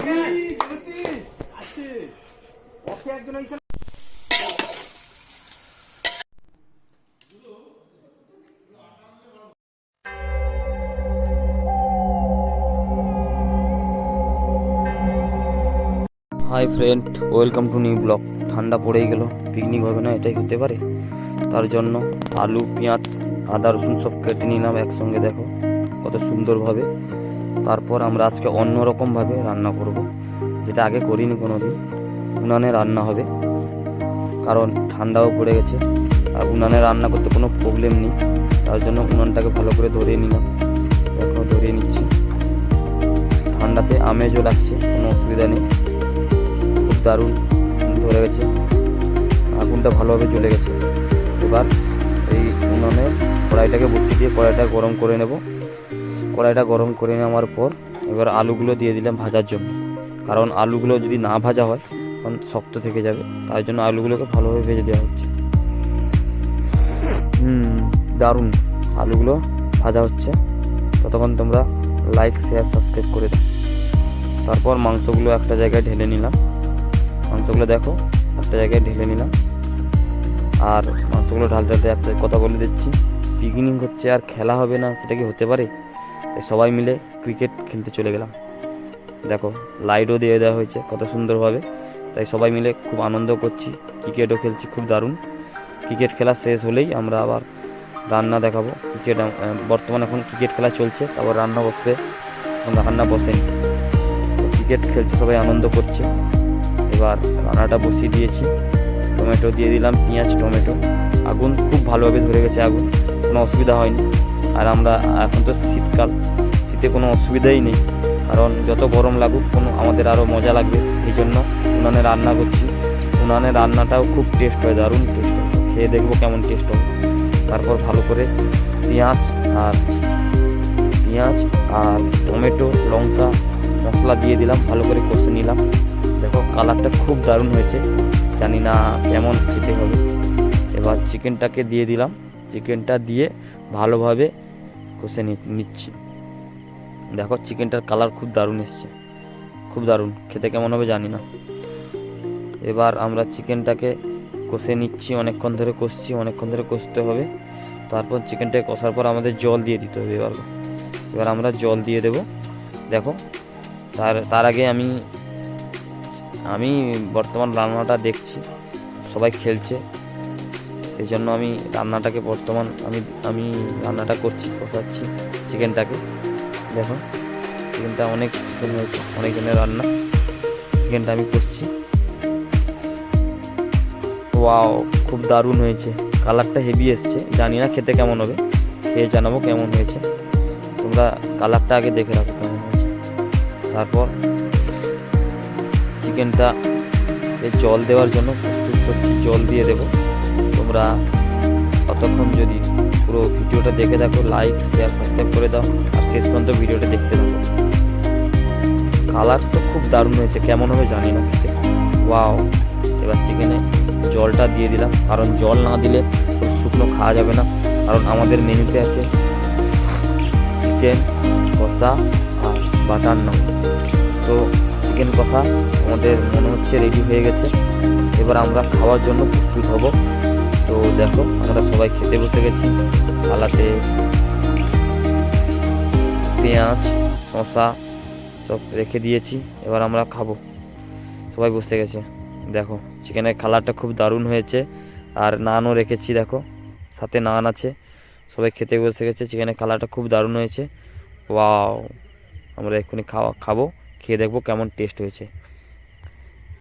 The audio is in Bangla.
Hi friend, welcome to new blog. ঠান্ডা পড়েই গেল, পিকনিক হবে না এটাই হতে পারে। তার জন্য আলু, পেঁয়াজ, আদা, রসুন সব কেটে নিলাম একসঙ্গে, দেখো কত সুন্দরভাবে। তারপর আমরা আজকে অন্যরকমভাবে রান্না করব, যেটা আগে করিনি কোনো দিন। উনানে রান্না হবে, কারণ ঠান্ডাও পড়ে গেছে আর উনানে রান্না করতে কোনো প্রবলেম নেই। তার জন্য উনানটাকে ভালো করে ধরিয়ে নিলাম, দেখো ধরিয়ে নিচ্ছি। ঠান্ডাতে আমেজও লাগছে, কোনো অসুবিধা নেই। দারুণ ধরে গেছে, আগুনটা ভালোভাবে জ্বলে গেছে। এবার এই উনুনে কড়াইটাকে বসিয়ে দিয়ে কড়াইটা গরম করে নেব। কড়াইটা গরম করে নেওয়ার পর এবার আলুগুলো দিয়ে দিলাম ভাজার জন্য, কারণ আলুগুলো যদি না ভাজা হয় তখন শক্ত থেকে যাবে। তাই জন্য আলুগুলোকে ভালোভাবে ভেজে দেওয়া হচ্ছে। দারুণ আলুগুলো ভাজা হচ্ছে, ততক্ষণ তোমরা লাইক, শেয়ার, সাবস্ক্রাইব করে দাও। তারপর মাংসগুলো একটা জায়গায় ঢেলে নিলাম। মাংসগুলো দেখো একটা জায়গায় ঢেলে নিলাম। আর মাংসগুলো ঢালতে একটা কথা বলে দিচ্ছি, পিকনিক হচ্ছে আর খেলা হবে না সেটা কি হতে পারে? তাই সবাই মিলে ক্রিকেট খেলতে চলে গেলাম। দেখো লাইটও দিয়ে দেওয়া হয়েছে কত সুন্দরভাবে। তাই সবাই মিলে খুব আনন্দ করছি, ক্রিকেটও খেলছি, খুব দারুণ। ক্রিকেট খেলা শেষ হলেই আমরা আবার রান্না দেখাবো। ক্রিকেট বর্তমানে এখন ক্রিকেট খেলা চলছে, তারপর রান্না করতে রান্না বসেনি। ক্রিকেট খেলছে, সবাই আনন্দ করছে। এবার রান্নাটা বসিয়ে দিয়েছি, টমেটো দিয়ে দিলাম, পেঁয়াজ, টমেটো। আগুন খুব ভালোভাবে ধরে গেছে, আগুন কোনো অসুবিধা হয়নি। আর আমরা এখন তো শীতকাল, শীতে কোনো অসুবিধাই নেই, কারণ যত গরম লাগুক আমাদের আরও মজা লাগবে। এই জন্য উনানে রান্না করছি। উনানে রান্নাটাও খুব টেস্ট হয়, দারুণ টেস্ট হয়। খেয়ে দেখবো কেমন টেস্ট হবে। তারপর ভালো করে পেঁয়াজ আর টমেটো, লঙ্কা, মশলা দিয়ে দিলাম, ভালো করে কষে নিলাম। দেখো কালারটা খুব দারুণ হয়েছে, জানি না কেমন খেতে হবে। এবার চিকেনটাকে দিয়ে দিলাম, চিকেনটা দিয়ে ভালোভাবে কষে নিচ্ছি। দেখো চিকেনটার কালার খুব দারুণ এসছে, খুব দারুণ। খেতে কেমন হবে জানি না। এবার আমরা চিকেনটাকে কষে নিচ্ছি, অনেকক্ষণ ধরে কষতে হবে। তারপর চিকেনটাকে কষার পর আমাদের জল দিয়ে দিতে হবে। এবার আমরা জল দিয়ে দেব। দেখো তার আগে আমি বর্তমান রান্নাটা দেখছি, সবাই খেলছে, এই জন্য আমি রান্নাটাকে আমি রান্নাটা করছি, কষাচ্ছি চিকেনটাকে। দেখো চিকেনটা অনেক চিকেন হয়েছে, অনেক জনের রান্না। চিকেনটা আমি করছি। ওয়াও, খুব দারুণ হয়েছে, কালারটা হেভি এসছে। জানি না খেতে কেমন হবে, খেয়ে জানাবো কেমন হয়েছে। তোমরা কালারটা আগে দেখে রাখো কেমন হয়েছে। তারপর চিকেনটা জল দেওয়ার জন্য প্রস্তুত করছি, জল দিয়ে দেবো। তোমরা ততক্ষণ যদি পুরো ভিডিওটা দেখে থাকো, লাইক, শেয়ার, সাবস্ক্রাইব করে দাও আর শেষ পর্যন্ত ভিডিওটা দেখতে থাকো। কালার তো খুব দারুণ হয়েছে, কেমন হবে জানি না খেতে। ওয়াও, এবার চিকেনে জলটা দিয়ে দিলাম, কারণ জল না দিলে শুকনো খাওয়া যাবে না। কারণ আমাদের মেনুতে আছে চিকেন কষা আর বাটার নান। তো চিকেন কষা আমাদের মনে হচ্ছে রেডি হয়ে গেছে। এবার আমরা খাওয়ার জন্য প্রস্তুত হব। তো দেখো আমরা সবাই খেতে বসে গেছি। থালাতে পেঁয়াজ, শসা সব রেখে দিয়েছি, এবার আমরা খাবো। সবাই বসে গেছে। দেখো চিকেনের কালারটা খুব দারুণ হয়েছে, আর নানও রেখেছি, দেখো সাথে নান আছে। সবাই খেতে বসে গেছে, চিকেনের কালারটা খুব দারুণ হয়েছে। ওয়াও, আমরা এক্ষুনি খাবো, খেয়ে দেখবো কেমন টেস্ট হয়েছে।